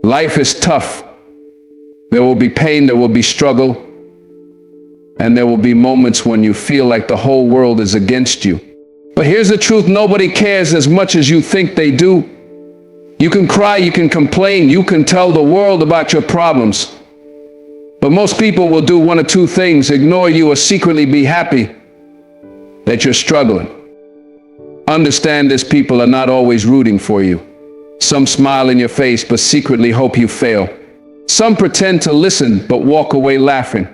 Life is tough. There will be pain, there will be struggle, and there will be moments when you feel like the whole world is against you. But here's the truth, nobody cares as much as you think they do. You can cry, you can complain, you can tell the world about your problems. But most people will do one of two things: ignore you or secretly be happy that you're struggling. Understand this, people are not always rooting for you. Some smile in your face but secretly hope you fail. Some pretend to listen but walk away laughing.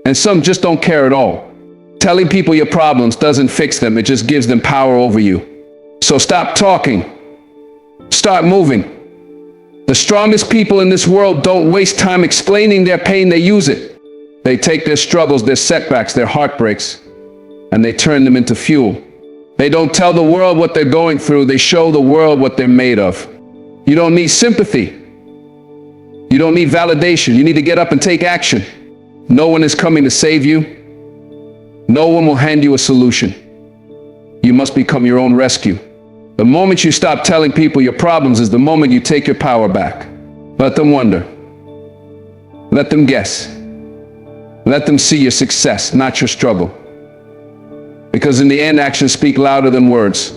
And some just don't care at all. Telling people your problems doesn't fix them, it just gives them power over you. So stop talking. Start moving. The strongest people in this world don't waste time explaining their pain, they use it. They take their struggles, their setbacks, their heartbreaks, and they turn them into fuel. They don't tell the world what they're going through, they show the world what they're made of. You don't need sympathy. You don't need validation. You need to get up and take action. No one is coming to save you. No one will hand you a solution. You must become your own rescue. The moment you stop telling people your problems is the moment you take your power back. Let them wonder. Let them guess. Let them see your success, not your struggle. Because in the end, actions speak louder than words.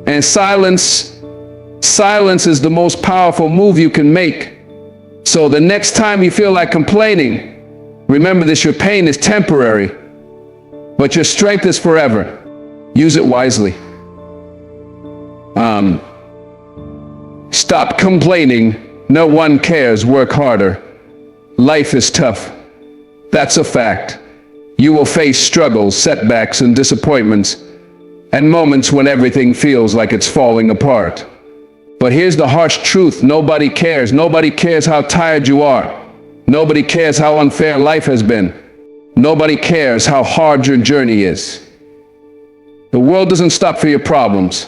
And silence is the most powerful move you can make. So the next time you feel like complaining, remember this: your pain is temporary, but your strength is forever. Use it wisely. Stop complaining. No one cares. Work harder. Life is tough. That's a fact. You will face struggles, setbacks, and disappointments, and moments when everything feels like it's falling apart. But here's the harsh truth: nobody cares. Nobody cares how tired you are. Nobody cares how unfair life has been. Nobody cares how hard your journey is. The world doesn't stop for your problems,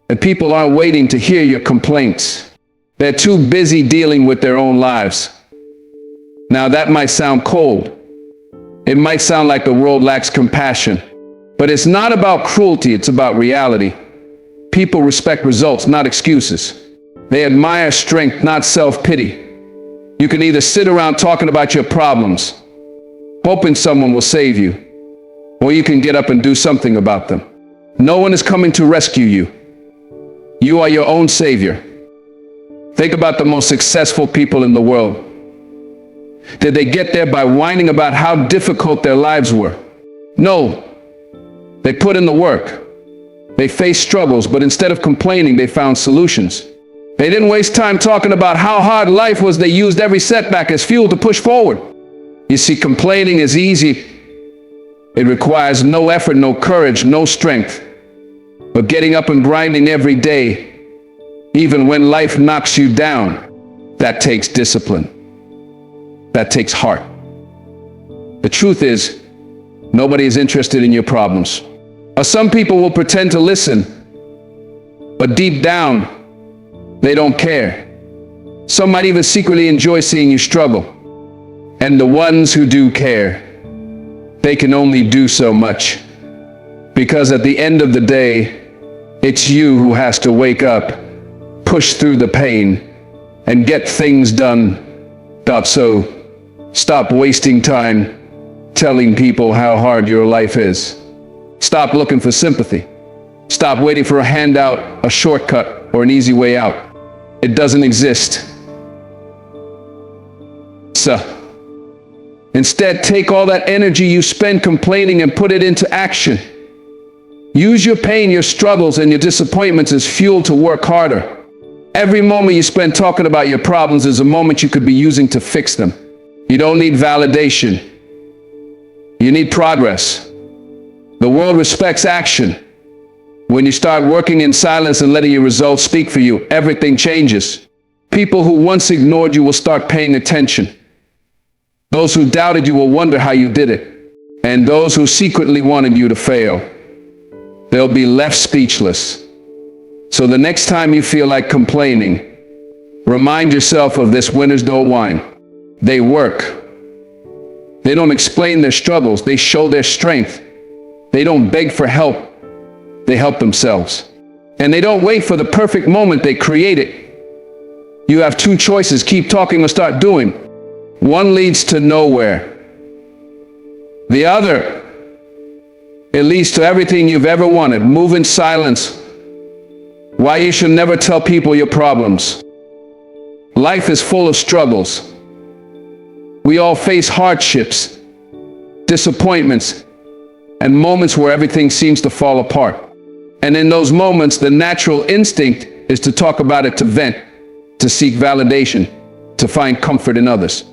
and people aren't waiting to hear your complaints. They're too busy dealing with their own lives. Now that might sound cold. It might sound like the world lacks compassion, but it's not about cruelty, it's about reality. People respect results, not excuses. They admire strength, not self-pity. You can either sit around talking about your problems, hoping someone will save you, or you can get up and do something about them. No one is coming to rescue you. You are your own savior. Think about the most successful people in the world. Did they get there by whining about how difficult their lives were? No. They put in the work. They faced struggles, but instead of complaining, they found solutions. They didn't waste time talking about how hard life was. They used every setback as fuel to push forward. You see, complaining is easy. It requires no effort, no courage, no strength. But getting up and grinding every day, even when life knocks you down, that takes discipline. That takes heart. The truth is, nobody is interested in your problems. Some people will pretend to listen, but deep down, they don't care. Some might even secretly enjoy seeing you struggle. And the ones who do care, they can only do so much. Because at the end of the day, it's you who has to wake up, push through the pain, and get things done. So stop wasting time telling people how hard your life is. Stop looking for sympathy. Stop waiting for a handout, a shortcut, or an easy way out. It doesn't exist. So, instead, take all that energy you spend complaining and put it into action. Use your pain, your struggles, and your disappointments as fuel to work harder. Every moment you spend talking about your problems is a moment you could be using to fix them. You don't need validation. You need progress. The world respects action. When you start working in silence and letting your results speak for you, everything changes. People who once ignored you will start paying attention. Those who doubted you will wonder how you did it. And those who secretly wanted you to fail, they'll be left speechless. So the next time you feel like complaining, remind yourself of this: winners don't whine. They work. They don't explain their struggles, they show their strength. They don't beg for help, they help themselves. And they don't wait for the perfect moment, they create it. You have two choices: keep talking or start doing. One leads to nowhere. The other, it leads to everything you've ever wanted. Move in silence. Why you should never tell people your problems. Life is full of struggles. We all face hardships, disappointments, and moments where everything seems to fall apart. And in those moments, the natural instinct is to talk about it, to vent, to seek validation, to find comfort in others.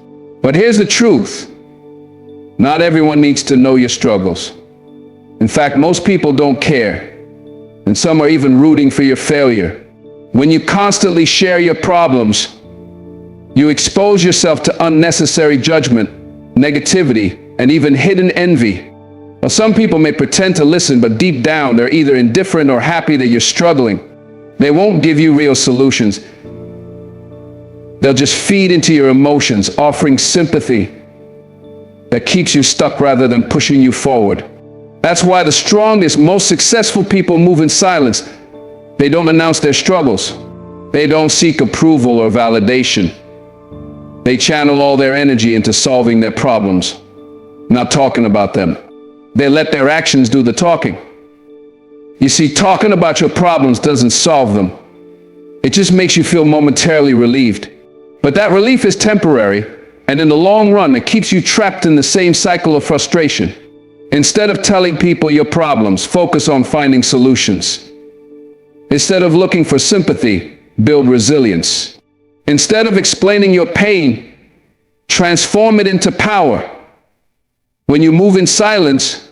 But here's the truth. Not everyone needs to know your struggles. In fact, most people don't care. And some are even rooting for your failure. When you constantly share your problems, you expose yourself to unnecessary judgment, negativity, and even hidden envy. Now, some people may pretend to listen, but deep down, they're either indifferent or happy that you're struggling. They won't give you real solutions. They'll just feed into your emotions, offering sympathy that keeps you stuck rather than pushing you forward. That's why the strongest, most successful people move in silence. They don't announce their struggles. They don't seek approval or validation. They channel all their energy into solving their problems, not talking about them. They let their actions do the talking. You see, talking about your problems doesn't solve them. It just makes you feel momentarily relieved. But that relief is temporary, and in the long run, it keeps you trapped in the same cycle of frustration. Instead of telling people your problems, focus on finding solutions. Instead of looking for sympathy, build resilience. Instead of explaining your pain, transform it into power. When you move in silence,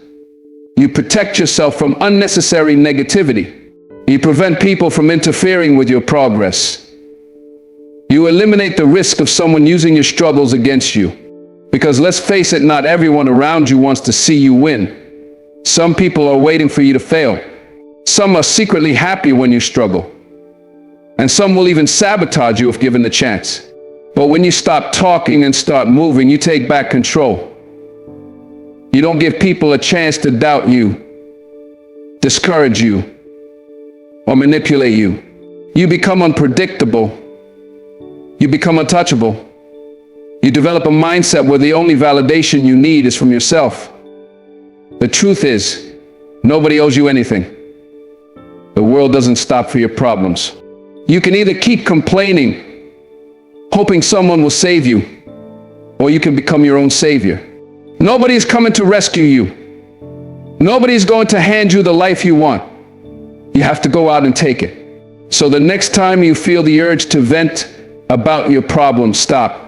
you protect yourself from unnecessary negativity. You prevent people from interfering with your progress. You eliminate the risk of someone using your struggles against you. Because let's face it, not everyone around you wants to see you win. Some people are waiting for you to fail. Some are secretly happy when you struggle. And some will even sabotage you if given the chance. But when you stop talking and start moving, you take back control. You don't give people a chance to doubt you, discourage you, or manipulate you. You become unpredictable. You become untouchable. You develop a mindset where the only validation you need is from yourself. The truth is, nobody owes you anything. The world doesn't stop for your problems. You can either keep complaining, hoping someone will save you, or you can become your own savior. Nobody's coming to rescue you. Nobody's going to hand you the life you want. You have to go out and take it. So the next time you feel the urge to vent about your problem, stop.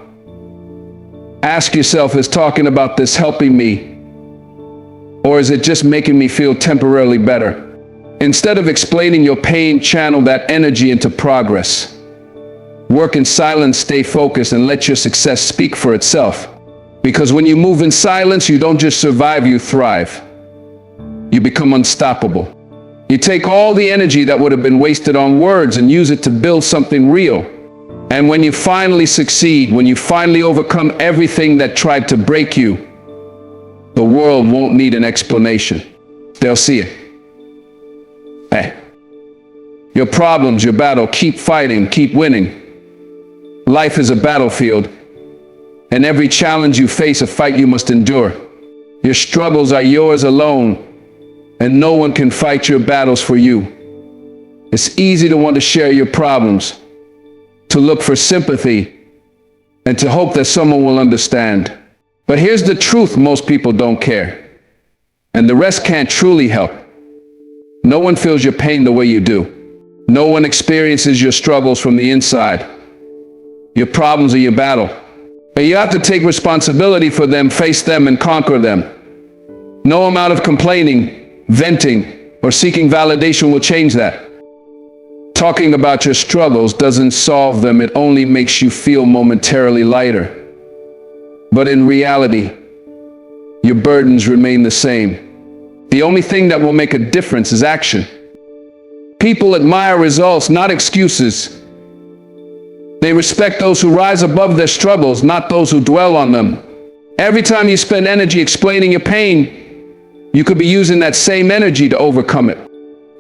Ask yourself, is talking about this helping me? Or is it just making me feel temporarily better? Instead of explaining your pain, channel that energy into progress. Work in silence, stay focused, and let your success speak for itself. Because when you move in silence, you don't just survive, you thrive. You become unstoppable. You take all the energy that would have been wasted on words and use it to build something real. And when you finally succeed, when you finally overcome everything that tried to break you, the world won't need an explanation. They'll see it. Hey, your problems, your battle, keep fighting, keep winning. Life is a battlefield, and every challenge you face, a fight you must endure. Your struggles are yours alone, and no one can fight your battles for you. It's easy to want to share your problems, to look for sympathy, and to hope that someone will understand. But here's the truth: most people don't care, and the rest can't truly help. No one feels your pain the way you do. No one experiences your struggles from the inside. Your problems are your battle. But you have to take responsibility for them, face them, and conquer them. No amount of complaining, venting, or seeking validation will change that. Talking about your struggles doesn't solve them, it only makes you feel momentarily lighter. But in reality, your burdens remain the same. The only thing that will make a difference is action. People admire results, not excuses. They respect those who rise above their struggles, not those who dwell on them. Every time you spend energy explaining your pain, you could be using that same energy to overcome it.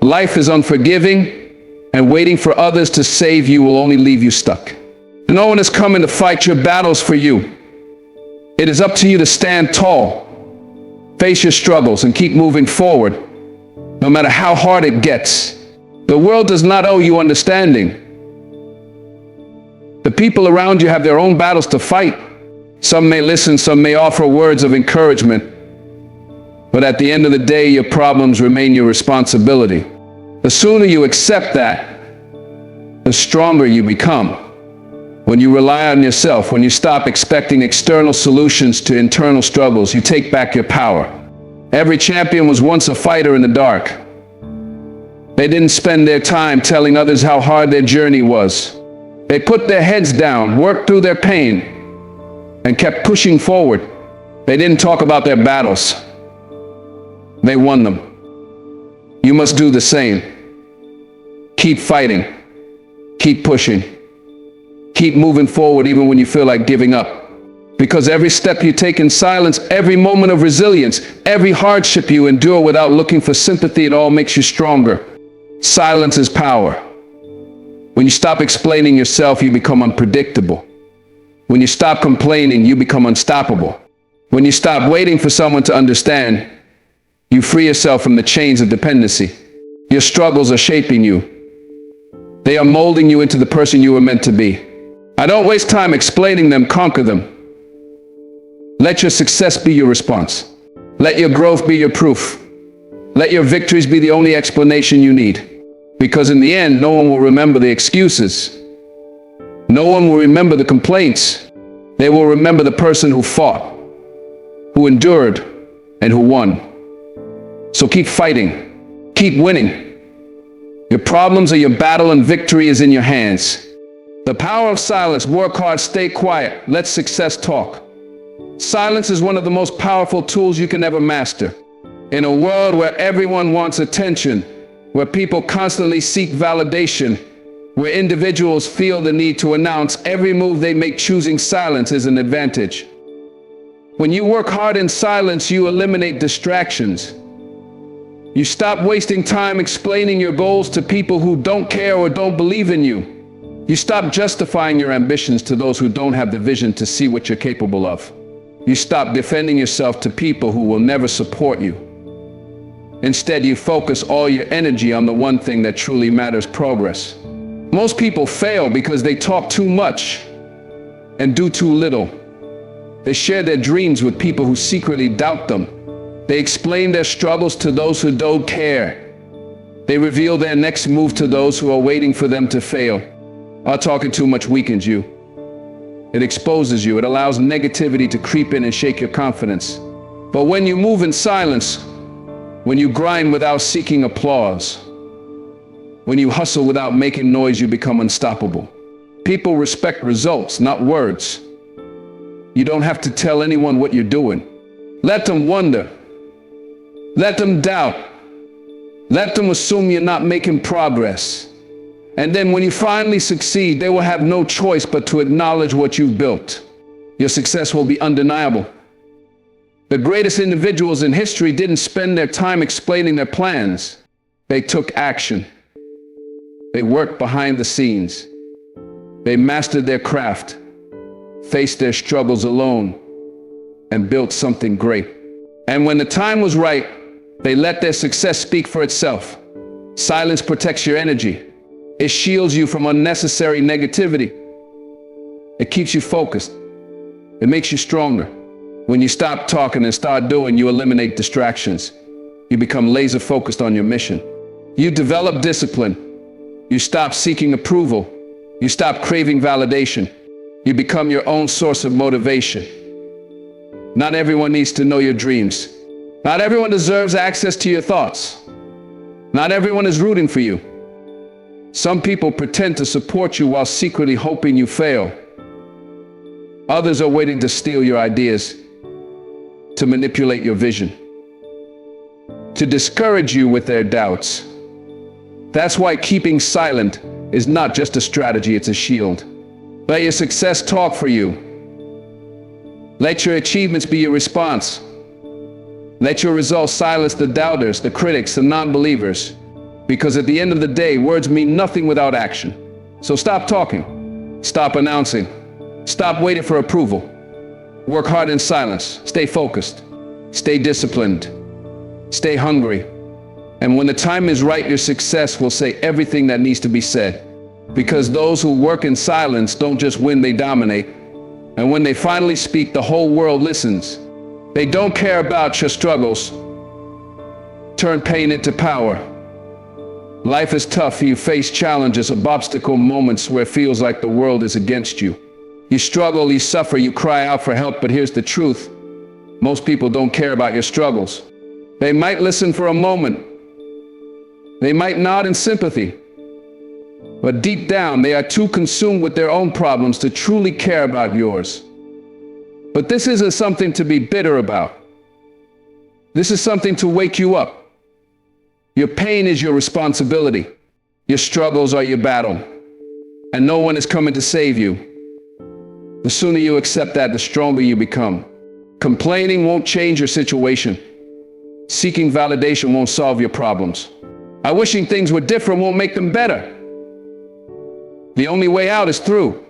Life is unforgiving, and waiting for others to save you will only leave you stuck. No one is coming to fight your battles for you. It is up to you to stand tall, face your struggles, and keep moving forward, no matter how hard it gets. The world does not owe you understanding. The people around you have their own battles to fight. Some may listen, some may offer words of encouragement, but at the end of the day, your problems remain your responsibility. The sooner you accept that, the stronger you become. When you rely on yourself, when you stop expecting external solutions to internal struggles, you take back your power. Every champion was once a fighter in the dark. They didn't spend their time telling others how hard their journey was. They put their heads down, worked through their pain, and kept pushing forward. They didn't talk about their battles. They won them. You must do the same. Keep fighting. Keep pushing. Keep moving forward even when you feel like giving up. Because every step you take in silence, every moment of resilience, every hardship you endure without looking for sympathy, it all makes you stronger. Silence is power. When you stop explaining yourself, you become unpredictable. When you stop complaining, you become unstoppable. When you stop waiting for someone to understand, you free yourself from the chains of dependency. Your struggles are shaping you. They are molding you into the person you were meant to be. I don't waste time explaining them, conquer them. Let your success be your response. Let your growth be your proof. Let your victories be the only explanation you need. Because in the end, no one will remember the excuses. No one will remember the complaints. They will remember the person who fought, who endured, and who won. So keep fighting. Keep winning. Your problems are your battle and victory is in your hands. The power of silence. Work hard, stay quiet. Let success talk. Silence is one of the most powerful tools you can ever master. In a world where everyone wants attention, where people constantly seek validation, where individuals feel the need to announce every move they make, choosing silence is an advantage. When you work hard in silence, you eliminate distractions. You stop wasting time explaining your goals to people who don't care or don't believe in you. You stop justifying your ambitions to those who don't have the vision to see what you're capable of. You stop defending yourself to people who will never support you. Instead, you focus all your energy on the one thing that truly matters: progress. Most people fail because they talk too much and do too little. They share their dreams with people who secretly doubt them. They explain their struggles to those who don't care. They reveal their next move to those who are waiting for them to fail. Our talking too much weakens you. It exposes you. It allows negativity to creep in and shake your confidence. But when you move in silence, when you grind without seeking applause, when you hustle without making noise, you become unstoppable. People respect results, not words. You don't have to tell anyone what you're doing. Let them wonder. Let them doubt. Let them assume you're not making progress. And then when you finally succeed, they will have no choice but to acknowledge what you've built. Your success will be undeniable. The greatest individuals in history didn't spend their time explaining their plans. They took action. They worked behind the scenes. They mastered their craft, faced their struggles alone, and built something great. And when the time was right, they let their success speak for itself. Silence protects your energy. It shields you from unnecessary negativity. It keeps you focused. It makes you stronger. When you stop talking and start doing, you eliminate distractions. You become laser focused on your mission. You develop discipline. You stop seeking approval. You stop craving validation. You become your own source of motivation. Not everyone needs to know your dreams. Not everyone deserves access to your thoughts. Not everyone is rooting for you. Some people pretend to support you while secretly hoping you fail. Others are waiting to steal your ideas, to manipulate your vision, to discourage you with their doubts. That's why keeping silent is not just a strategy, it's a shield. Let your success talk for you. Let your achievements be your response. Let your results silence the doubters, the critics, the non-believers. Because at the end of the day, words mean nothing without action. So stop talking. Stop announcing. Stop waiting for approval. Work hard in silence. Stay focused. Stay disciplined. Stay hungry. And when the time is right, your success will say everything that needs to be said. Because those who work in silence don't just win, they dominate. And when they finally speak, the whole world listens. They don't care about your struggles. Turn pain into power. Life is tough. You face challenges, obstacle moments where it feels like the world is against you. You struggle, you suffer, you cry out for help, but here's the truth. Most people don't care about your struggles. They might listen for a moment. They might nod in sympathy. But deep down, they are too consumed with their own problems to truly care about yours. But this isn't something to be bitter about. This is something to wake you up. Your pain is your responsibility. Your struggles are your battle. And no one is coming to save you. The sooner you accept that, the stronger you become. Complaining won't change your situation. Seeking validation won't solve your problems. Wishing things were different won't make them better. The only way out is through.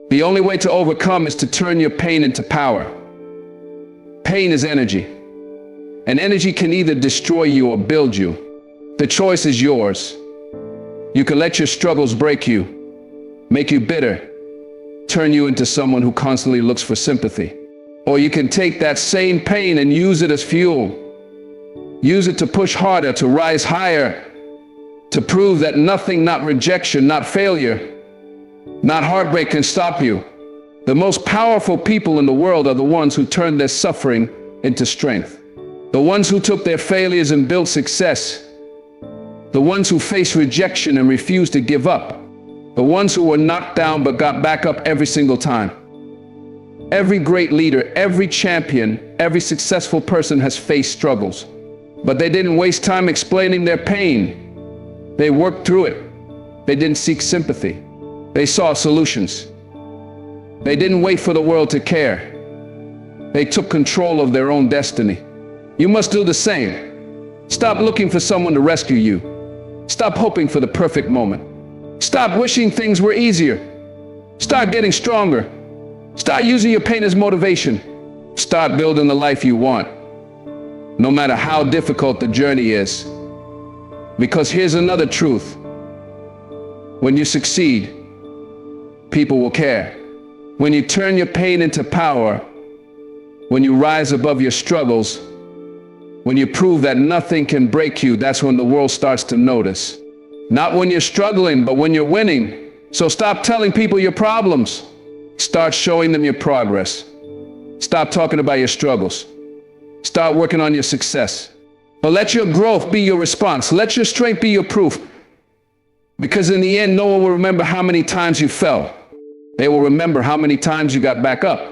The only way to overcome is to turn your pain into power. Pain is energy. And energy can either destroy you or build you. The choice is yours. You can let your struggles break you, make you bitter, turn you into someone who constantly looks for sympathy. Or you can take that same pain and use it as fuel. Use it to push harder, to rise higher, to prove that nothing, not rejection, not failure, not heartbreak can stop you. The most powerful people in the world are the ones who turn their suffering into strength. The ones who took their failures and built success. The ones who faced rejection and refused to give up. The ones who were knocked down but got back up every single time. Every great leader, every champion, every successful person has faced struggles. But they didn't waste time explaining their pain. They worked through it. They didn't seek sympathy. They saw solutions. They didn't wait for the world to care. They took control of their own destiny. You must do the same. Stop looking for someone to rescue you. Stop hoping for the perfect moment. Stop wishing things were easier. Start getting stronger. Start using your pain as motivation. Start building the life you want, no matter how difficult the journey is. Because here's another truth. When you succeed, people will care. When you turn your pain into power, when you rise above your struggles, when you prove that nothing can break you, that's when the world starts to notice. Not when you're struggling, but when you're winning. So stop telling people your problems. Start showing them your progress. Stop talking about your struggles. Start working on your success. But let your growth be your response. Let your strength be your proof. Because in the end, no one will remember how many times you fell. They will remember how many times you got back up.